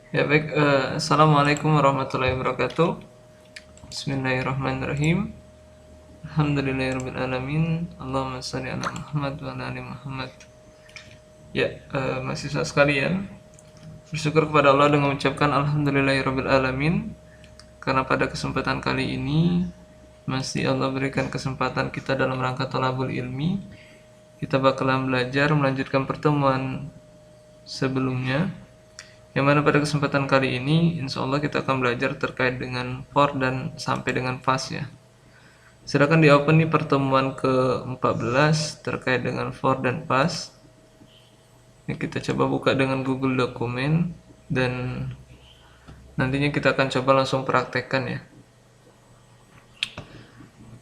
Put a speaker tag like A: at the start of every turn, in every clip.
A: Ya baik, Assalamualaikum warahmatullahi wabarakatuh. Bismillahirrahmanirrahim. Alhamdulillahirrabbilalamin. Allahumma shalli ala Muhammad wa ala ali Muhammad. Ya, mahasiswa sekalian, bersyukur kepada Allah dengan mengucapkan Alhamdulillahirrabbilalamin, karena pada kesempatan kali ini masih Allah berikan kesempatan kita dalam rangka thalabul ilmi. Kita bakalan belajar melanjutkan pertemuan sebelumnya, yang mana pada kesempatan kali ini insya Allah kita akan belajar terkait dengan for dan sampai dengan fast ya. Silakan di open nih pertemuan ke-14 terkait dengan for dan fast. Ini kita coba buka dengan Google Dokumen dan nantinya kita akan coba langsung praktekkan ya.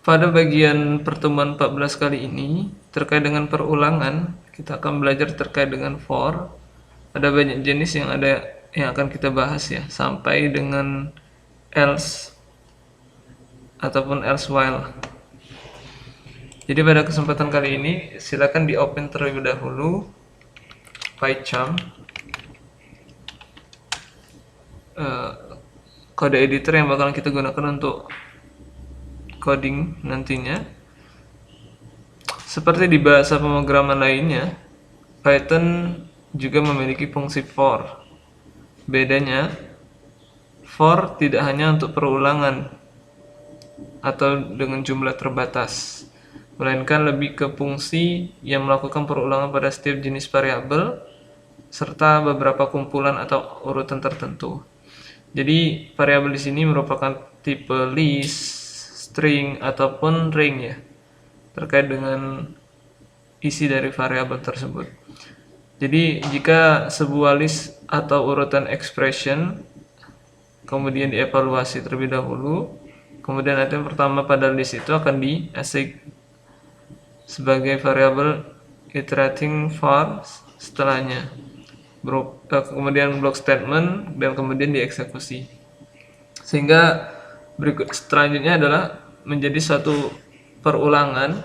A: Pada bagian pertemuan 14 kali ini terkait dengan perulangan, kita akan belajar terkait dengan for. Ada banyak jenis yang akan kita bahas ya, sampai dengan else ataupun else while. Jadi pada kesempatan kali ini silakan di open terlebih dahulu PyCharm, kode editor yang bakalan kita gunakan untuk coding nantinya. Seperti di bahasa pemrograman lainnya, Python juga memiliki fungsi for. Bedanya, for tidak hanya untuk perulangan atau dengan jumlah terbatas, melainkan lebih ke fungsi yang melakukan perulangan pada setiap jenis variabel serta beberapa kumpulan atau urutan tertentu. Jadi variabel di sini merupakan tipe list, string ataupun ring ya, terkait dengan isi dari variabel tersebut. Jadi jika sebuah list atau urutan expression kemudian dievaluasi terlebih dahulu, kemudian item pertama pada list itu akan di-assign sebagai variabel iterating for setelahnya, kemudian block statement, dan kemudian dieksekusi. Sehingga berikut selanjutnya adalah menjadi suatu perulangan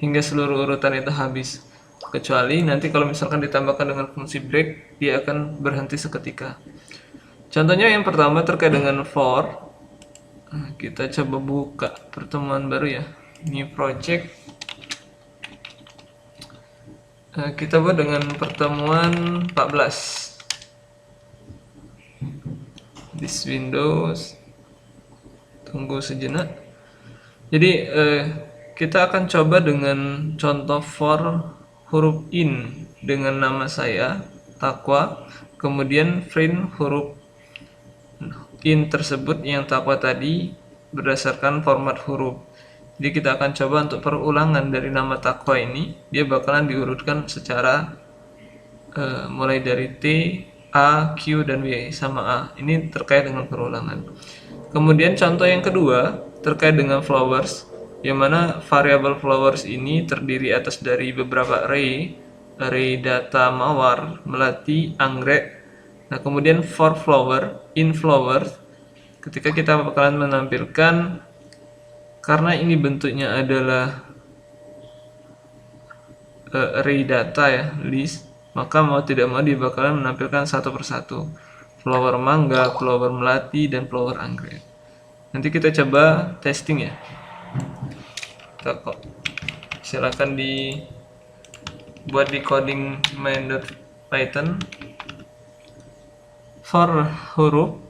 A: hingga seluruh urutan itu habis. Kecuali nanti kalau misalkan ditambahkan dengan fungsi break, dia akan berhenti seketika. Contohnya yang pertama terkait dengan for. Kita coba buka pertemuan baru ya, new project. Kita buat dengan pertemuan 14. This Windows. Tunggu sejenak. Jadi kita akan coba dengan contoh for huruf in dengan nama saya Taqwa, kemudian print huruf in tersebut yang Taqwa tadi berdasarkan format huruf. Jadi kita akan coba untuk perulangan dari nama Taqwa ini, dia bakalan diurutkan secara mulai dari T, A, Q, dan W sama A. Ini terkait dengan perulangan. Kemudian contoh yang kedua terkait dengan flowers, yang mana variabel flowers ini terdiri atas dari beberapa array data mawar, melati, anggrek. Nah kemudian for flower, in flower, ketika kita bakalan menampilkan, karena ini bentuknya adalah array data ya, list, maka mau tidak mau dia bakalan menampilkan satu persatu, flower mangga, flower melati, dan flower anggrek. Nanti kita coba testing ya. Silakan dibuat di coding main.python for huruf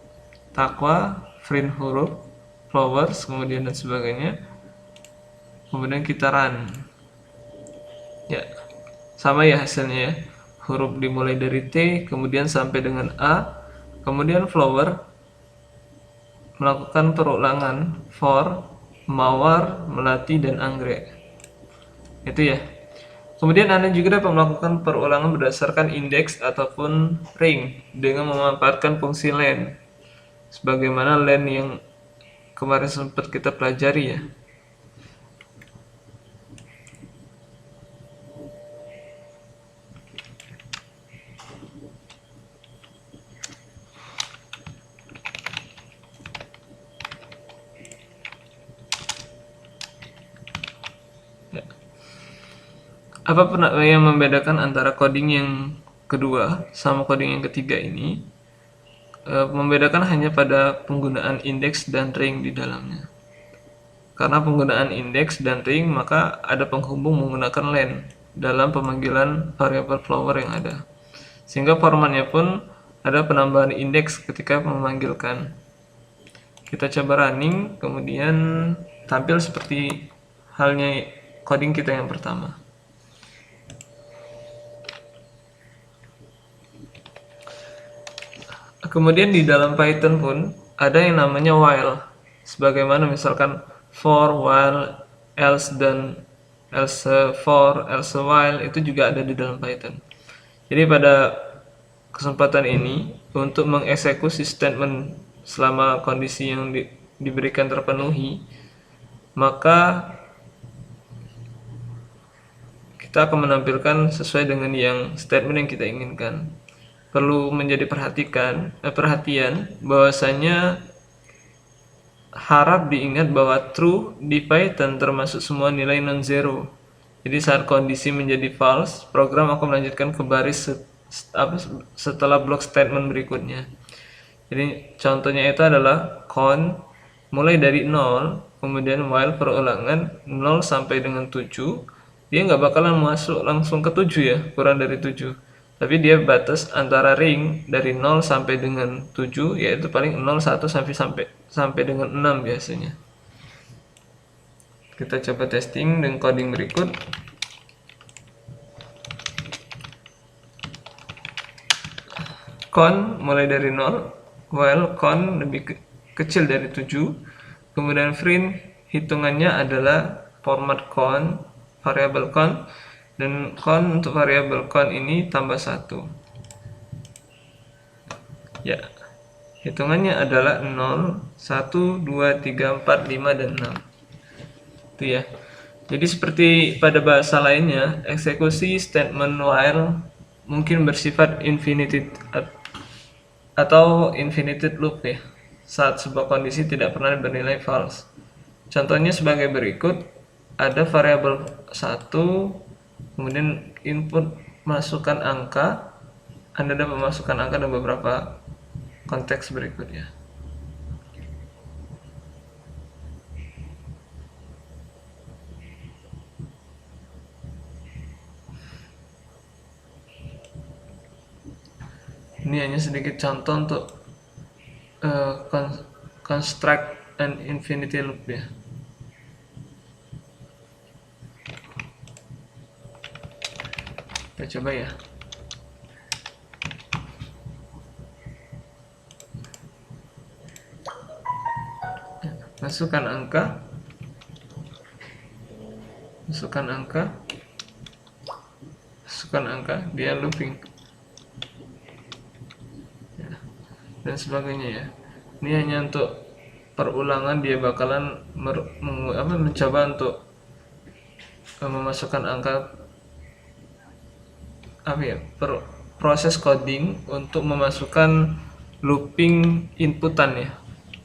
A: Taqwa, print huruf flowers, kemudian dan sebagainya. Kemudian kita run ya, sama ya hasilnya ya, huruf dimulai dari T kemudian sampai dengan A, kemudian flower melakukan perulangan for mawar, melati, dan anggrek. Itu ya. Kemudian Anda juga dapat melakukan perulangan berdasarkan indeks ataupun ring dengan memanfaatkan fungsi len, sebagaimana len yang kemarin sempat kita pelajari ya. Apa yang membedakan antara coding yang kedua sama coding yang ketiga ini? Membedakan hanya pada penggunaan indeks dan ring di dalamnya. Karena penggunaan indeks dan ring, maka ada penghubung menggunakan len dalam pemanggilan variabel flower yang ada. Sehingga formatnya pun ada penambahan indeks ketika memanggilkan. Kita coba running, kemudian tampil seperti halnya coding kita yang pertama. Kemudian di dalam Python pun ada yang namanya while. Sebagaimana misalkan for, while, else, dan else for, else while itu juga ada di dalam Python. Jadi pada kesempatan ini untuk mengeksekusi statement selama kondisi yang diberikan terpenuhi, maka kita akan menampilkan sesuai dengan yang statement yang kita inginkan. Perlu menjadi perhatian bahwasanya harap diingat bahwa true di Python termasuk semua nilai non-zero. Jadi saat kondisi menjadi false, program akan melanjutkan ke baris setelah blok statement berikutnya. Jadi contohnya itu adalah count mulai dari 0, kemudian while perulangan 0 sampai dengan 7. Dia nggak bakalan masuk langsung ke 7 ya, kurang dari 7. Tapi dia batas antara ring dari 0 sampai dengan 7, yaitu paling 0, 1 sampai dengan 6 biasanya. Kita coba testing dengan coding berikut. Count mulai dari 0, while count lebih kecil dari 7. Kemudian print hitungannya adalah format count, variable count, dan count untuk variable count ini tambah 1. Ya, hitungannya adalah 0, 1, 2, 3, 4, 5, dan 6. Itu ya. Jadi seperti pada bahasa lainnya, eksekusi statement while mungkin bersifat infinitive atau infinitive loop ya, saat sebuah kondisi tidak pernah bernilai false. Contohnya sebagai berikut, ada variabel 1, kemudian input masukkan angka, Anda dapat memasukkan angka dalam beberapa konteks berikutnya. Ini hanya sedikit contoh untuk construct an infinity loop ya. Kita coba ya. Masukkan angka, dia looping ya, dan sebagainya ya. Ini hanya untuk perulangan, dia bakalan mencoba untuk memasukkan angka proses coding untuk memasukkan looping inputan ya,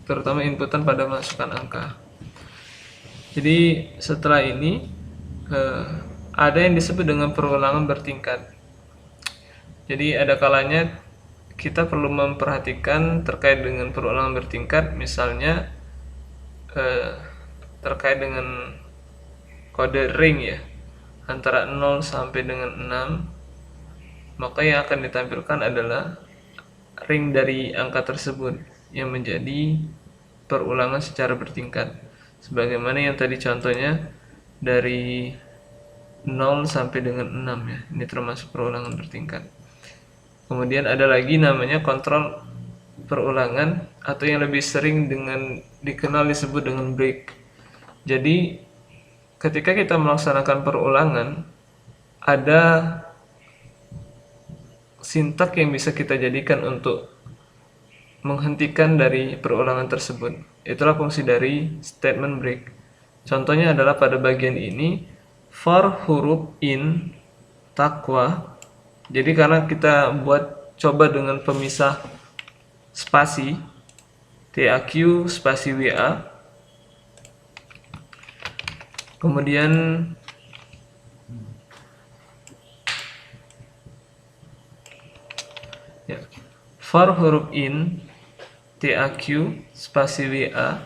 A: terutama inputan pada masukkan angka. Jadi setelah ini ada yang disebut dengan perulangan bertingkat. Jadi ada kalanya kita perlu memperhatikan terkait dengan perulangan bertingkat, misalnya terkait dengan kode ring ya, antara 0 sampai dengan 6, maka yang akan ditampilkan adalah ring dari angka tersebut yang menjadi perulangan secara bertingkat, sebagaimana yang tadi contohnya dari 0 sampai dengan 6 ya, ini termasuk perulangan bertingkat. Kemudian ada lagi namanya kontrol perulangan, atau yang lebih sering dikenal disebut dengan break. Jadi ketika kita melaksanakan perulangan, ada sintak yang bisa kita jadikan untuk menghentikan dari perulangan tersebut. Itulah fungsi dari statement break. Contohnya adalah pada bagian ini, for huruf in takwa. Jadi karena kita coba dengan pemisah spasi TAQ spasi WA, kemudian ya, for huruf in TAQ spasi WA.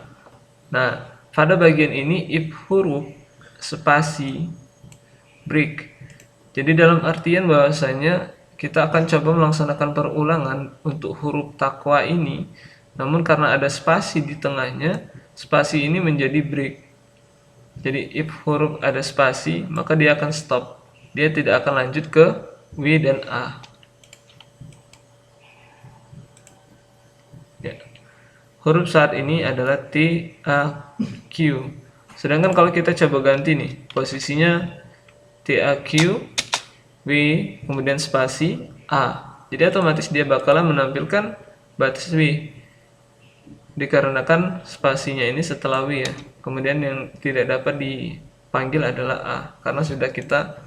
A: Nah, pada bagian ini if huruf spasi break. Jadi dalam artian bahwasanya kita akan coba melaksanakan perulangan untuk huruf takwa ini, namun karena ada spasi di tengahnya, spasi ini menjadi break. Jadi if huruf ada spasi, maka dia akan stop. Dia tidak akan lanjut ke W dan A. Ya. Huruf saat ini adalah T, A, Q. Sedangkan kalau kita coba ganti nih, posisinya T, A, Q, W, kemudian spasi A. Jadi otomatis dia bakalan menampilkan batas W. Dikarenakan spasinya ini setelah W ya. Kemudian yang tidak dapat dipanggil adalah A, karena sudah kita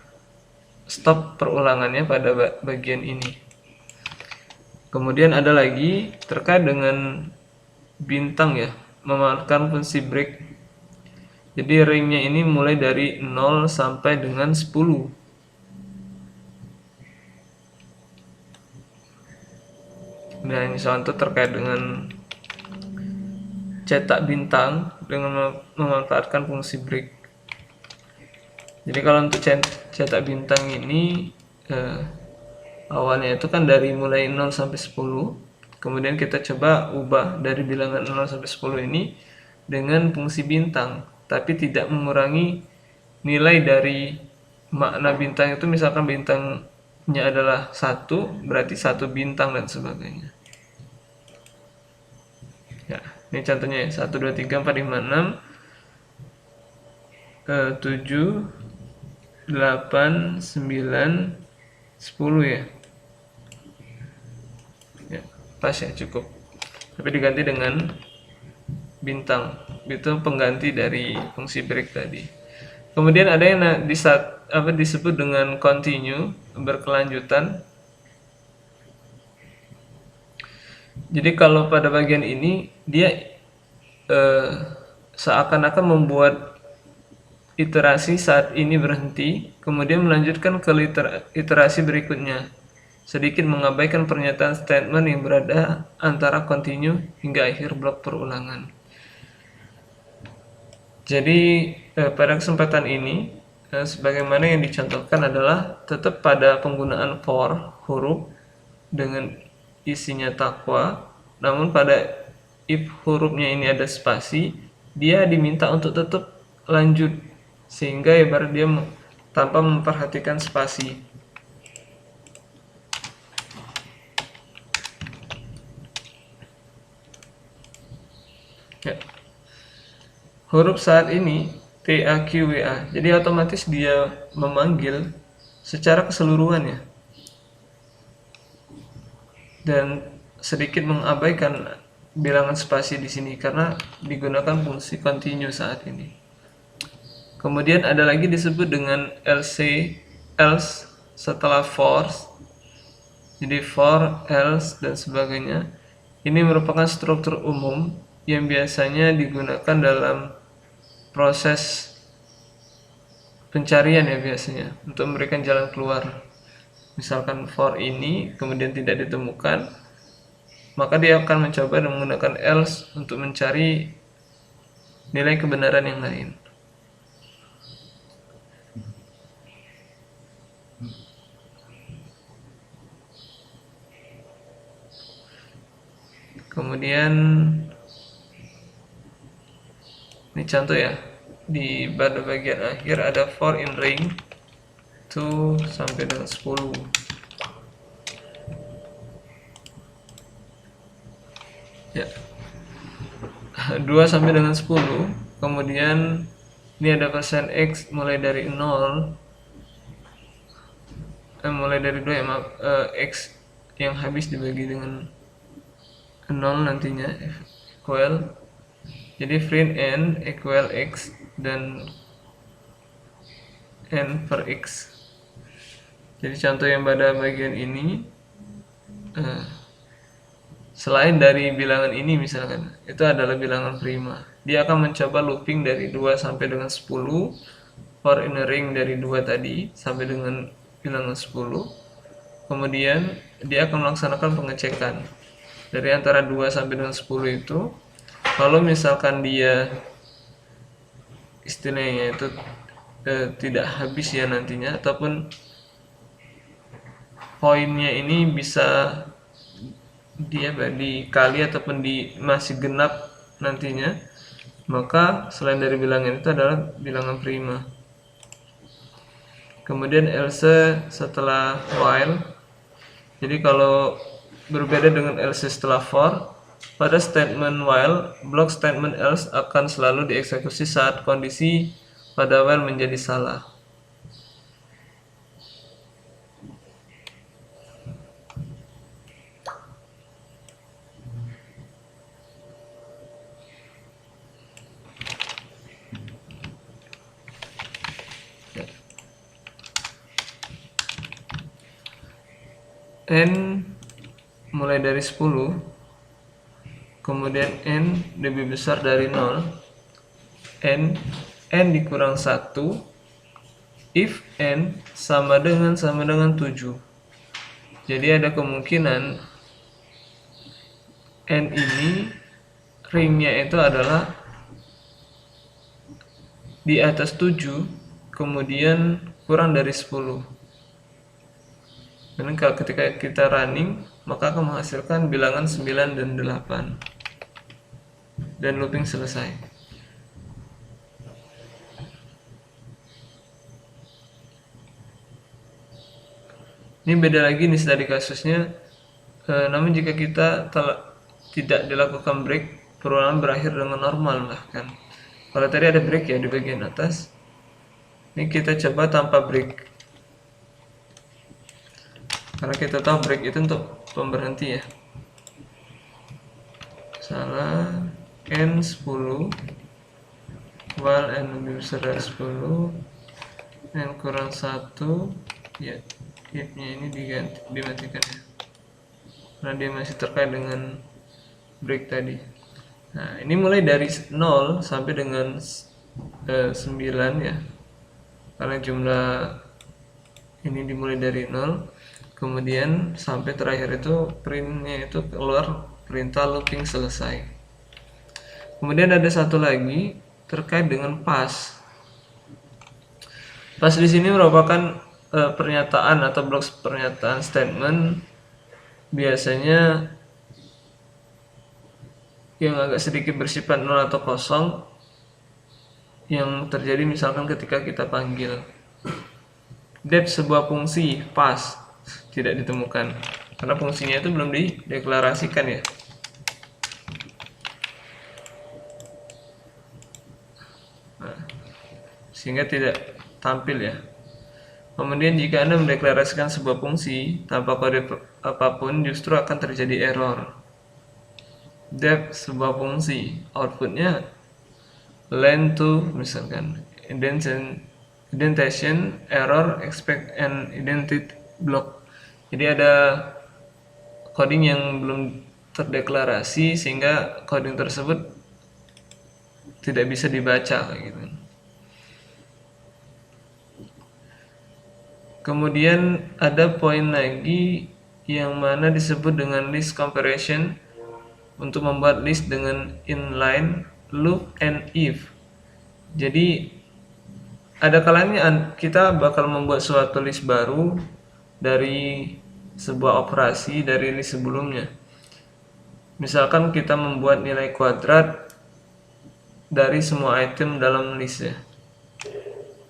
A: stop perulangannya pada bagian ini. Kemudian ada lagi terkait dengan bintang ya, memanfaatkan fungsi break. Jadi ringnya ini mulai dari 0 sampai dengan 10. Nah, ini contoh terkait dengan cetak bintang dengan memanfaatkan fungsi break. Jadi kalau untuk cetak bintang ini awalnya itu kan dari mulai 0 sampai 10. Kemudian kita coba ubah dari bilangan 0 sampai 10 ini dengan fungsi bintang, tapi tidak mengurangi nilai dari makna bintang itu. Misalkan bintangnya adalah 1, berarti 1 bintang dan sebagainya. Ya, ini contohnya ya, 1, 2, 3, 4, 5, 6, 7, 8, 9, 10 ya. Ya, pas ya, cukup. Tapi diganti dengan bintang. Itu pengganti dari fungsi break tadi. Kemudian ada yang disebut dengan continue, berkelanjutan. Jadi kalau pada bagian ini dia seakan-akan membuat iterasi saat ini berhenti, kemudian melanjutkan ke iterasi berikutnya, sedikit mengabaikan pernyataan statement yang berada antara continue hingga akhir blok perulangan. Jadi pada kesempatan ini sebagaimana yang dicontohkan adalah tetap pada penggunaan for huruf dengan isinya takwa, namun pada if hurufnya ini ada spasi, dia diminta untuk tetap lanjut, sehingga ibarat dia tanpa memperhatikan spasi. Ya. Huruf saat ini T, A, Q, W, A. Jadi otomatis dia memanggil secara keseluruhan ya, dan sedikit mengabaikan bilangan spasi di sini karena digunakan fungsi continue saat ini. Kemudian ada lagi disebut dengan else setelah for. Jadi for, else dan sebagainya. Ini merupakan struktur umum yang biasanya digunakan dalam proses pencarian ya, biasanya untuk memberikan jalan keluar. Misalkan for ini kemudian tidak ditemukan, maka dia akan mencoba menggunakan else untuk mencari nilai kebenaran yang lain. Kemudian ini contoh ya, di pada bagian akhir ada for in ring 2 sampai dengan 10. Ya. 2 sampai dengan 10. Kemudian ini ada persen X mulai dari 0. Mulai dari 2 ya, maaf. X yang habis dibagi dengan 0 nantinya equal. Jadi print n equal X dan n per X. Jadi contoh yang pada bagian ini, selain dari bilangan ini misalkan, itu adalah bilangan prima. Dia akan mencoba looping dari 2 sampai dengan 10, for in a ring dari 2 tadi sampai dengan bilangan 10. Kemudian dia akan melaksanakan pengecekan. dari antara 2 sampai dengan 10 itu, kalau misalkan dia istilahnya itu tidak habis ya nantinya, ataupun poinnya ini bisa dikali ataupun masih genap nantinya, maka selain dari bilangan itu adalah bilangan prima. Kemudian else setelah while, jadi kalau berbeda dengan else setelah for, pada statement while, blok statement else akan selalu dieksekusi saat kondisi pada while menjadi salah. N mulai dari 10, kemudian N lebih besar dari 0, N dikurang 1, if N sama dengan 7. Jadi ada kemungkinan N ini ringnya itu adalah di atas 7, kemudian kurang dari 10. Dan kalau ketika kita running, maka akan menghasilkan bilangan 9 dan 8. Dan looping selesai. Ini beda lagi nih tadi kasusnya. Namun jika kita tidak dilakukan break, perulangan berakhir dengan normal bahkan. Kalau tadi ada break ya di bagian atas, ini kita coba tanpa break. Karena kita tahu break itu untuk pemberhenti ya. Salah. N 10, while N lebih besar dari 10, N kurang 1, ya if-nya ini dimatikan ya, karena dia masih terkait dengan break tadi. Nah ini mulai dari 0 sampai dengan 9 ya, karena jumlah ini dimulai dari 0, kemudian sampai terakhir itu printnya itu keluar perintah looping selesai. Kemudian ada satu lagi terkait dengan pass. Pass di sini merupakan pernyataan atau blok pernyataan statement, biasanya yang agak sedikit bersifat 0 atau kosong, yang terjadi misalkan ketika kita panggil. Depth sebuah fungsi pass tidak ditemukan karena fungsinya itu belum dideklarasikan ya. Nah, sehingga tidak tampil ya. Kemudian jika Anda mendeklarasikan sebuah fungsi tanpa kode apapun, justru akan terjadi error. Depth sebuah fungsi, outputnya len to misalkan indentation error expect an indented block. Jadi ada coding yang belum terdeklarasi sehingga coding tersebut tidak bisa dibaca kayak gitu. Kemudian ada poin lagi yang mana disebut dengan list comparison untuk membuat list dengan inline, loop, and if. Jadi ada kalanya kita bakal membuat suatu list baru dari sebuah operasi dari list sebelumnya. Misalkan kita membuat nilai kuadrat dari semua item dalam list ya.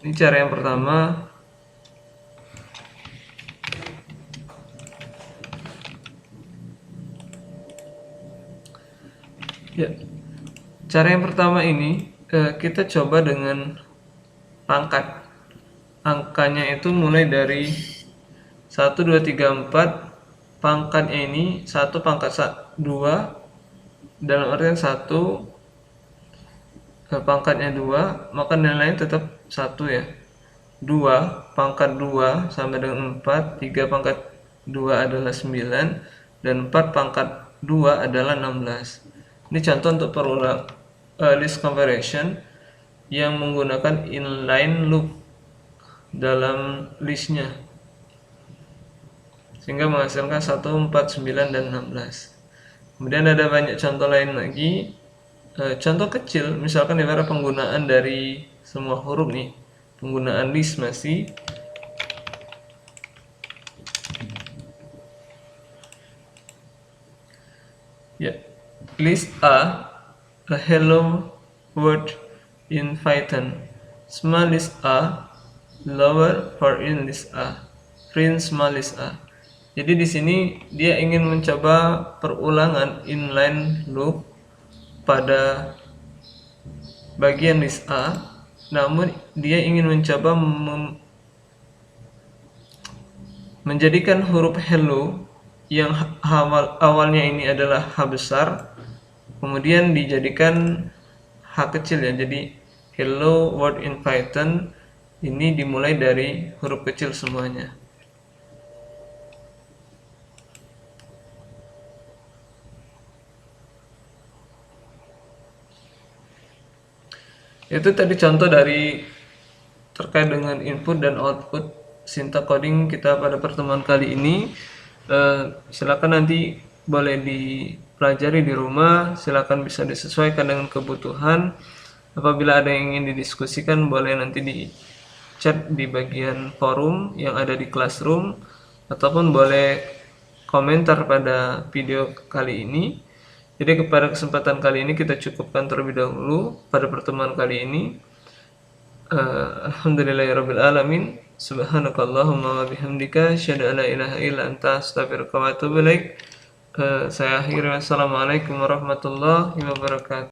A: Ini cara yang pertama. Ya, cara yang pertama ini kita coba dengan pangkat. Angkanya itu mulai dari 1, 2, 3, 4. Pangkatnya ini 1 pangkat 2, dalam artian 1 pangkatnya 2, maka nilainya tetap 1 ya. 2 pangkat 2 sama dengan 4, 3 pangkat 2 adalah 9, dan 4 pangkat 2 adalah 16. Ini contoh untuk perulang list comparison yang menggunakan inline loop dalam listnya, sehingga menghasilkan 1, 4, 9, dan 16. Kemudian ada banyak contoh lain lagi. Contoh kecil, misalkan ibarat penggunaan dari semua huruf nih. Penggunaan list masih. Ya, list a hello word in Python. Small list a, lower for in list a, print small list a. Jadi di sini dia ingin mencoba perulangan inline loop pada bagian list A, namun dia ingin mencoba menjadikan huruf hello yang awalnya ini adalah H besar, kemudian dijadikan H kecil ya. Jadi hello word in Python ini dimulai dari huruf kecil semuanya. Itu tadi contoh dari terkait dengan input dan output syntax coding kita pada pertemuan kali ini. Silakan nanti boleh dipelajari di rumah, silakan bisa disesuaikan dengan kebutuhan. Apabila ada yang ingin didiskusikan, boleh nanti di chat di bagian forum yang ada di Classroom, ataupun boleh komentar pada video kali ini. Jadi pada kesempatan kali ini kita cukupkan terlebih dahulu pada pertemuan kali ini. Alhamdulillahirabbil alamin. Subhanakallahumma wa bihamdika asyhadu an la ilaha illa anta astaghfiruka wa atubu ilaik. Saya akhiri, wassalamualaikum warahmatullahi wabarakatuh.